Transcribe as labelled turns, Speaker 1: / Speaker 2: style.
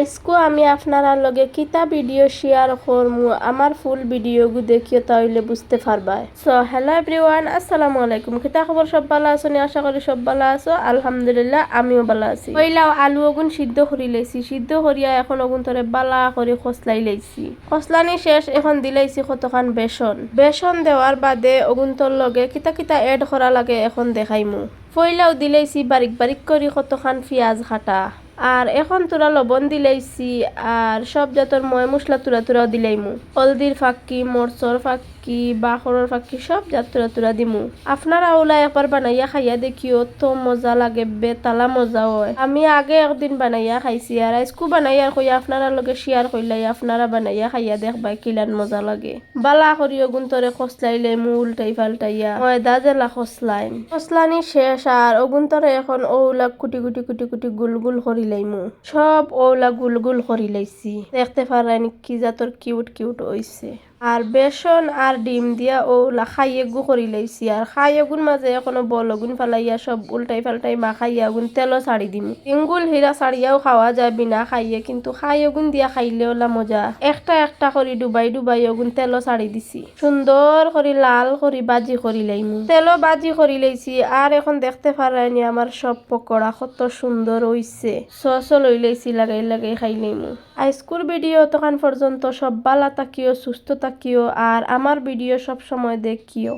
Speaker 1: আজকে আমি আপনারা লগে কিতা ভিডিও শেয়ার করমু আমার ফুল ভিডিও গু দেখিও তাইলে বুঝতে পারবা। সো হ্যালো এভরিওয়ান, আসসালামু আলাইকুম। কিতা খবর? সব ভালো আছো? আশা করি সব ভালো আছো। আলহামদুলিল্লাহ আমিও ভালো আছি। কইলাও আলু ওগুন সিদ্ধ করি লাইছি, সিদ্ধ করিয়া এখন ওগুন তরে বালা করে খসলাই লাইছি। খসলানি শেষ, এখন দিলাইছি কতখান বেসন। বেসন দেওয়ার বাদে ওগুন তোর লগে কিতা কিতা এড করা লাগে এখন দেখাইমু। পইলাও দিলাইছি বারিক বারিক করি কতখান পেঁয়াজ কাটা, আর এখন তোরা লবণ দিলাইছি, আর সব জাতর ময় মশলা তুরাও দিলাইমু। হলদির ফাঁকি, মরচর ফাঁকি, বাখরের ফাঁকি সব জাত তুরা দিমু। আপনারা ওলা একবার বানাইয়া খাইয়া দেখিও, তো মজা লাগে, বেতালা মজা হয়। আমি আগে একদিন বানাইয়া খাইছি, আর আজকু বানাইয়া কইয়া আপনারা লগে শেয়ার কইলাই আপনারা বানাইয়া খাইয়া দেখবাই কিলান মজা লাগে। বালা করিও গুন্তরে খসলাইলে মু উল্টাই পাল্টাইয়া ময়দা জেলা খসলানি শেষ, আর ওগুন্তরে এখন ওলা কুটি কুটি কুটি কুটি গুল গুল করি লাইমু। সব ওলা গুল গুল করি লাইছি। দেখতে পারেন কি জাতর কিউট কিউট হইছে। আর বেসন আর ডিম দিয়া ওলা খাইয়ে গু করি লাইছি, আর খাইয়ে গুন মাঝে এখনো বল গুন ফালাইয়া সব উল্টাই পাল্টাই মাখাইয়া গুন তেলও ছাড়ি দিমু। সিঙ্গুল হীরা ছাড়িয়াও খাওয়া যায় বিনা খাইয়ে, কিন্তু খাইয়ে গুন দিয়া খাইলে ওলা মজা। একটা একটা করি ডুবাই ডুবাই ওগুন তেলও ছাড়ি দিছি। সুন্দর করি লাল করি বাজি করি লাইমু। তেলও বাজি করি লাইছি, আর এখন দেখতে পারাইনি আমার সব পকোড়া কত সুন্দর হইছে। সসও লই লাইছি, লাগাই লাগাই খাই লাইমু। আজকুর ভিডিও তখন পর্যন্ত সব ভালো থাকিও, সুস্থ থাকিও, আর আমার ভিডিও সব সময় দেখিও।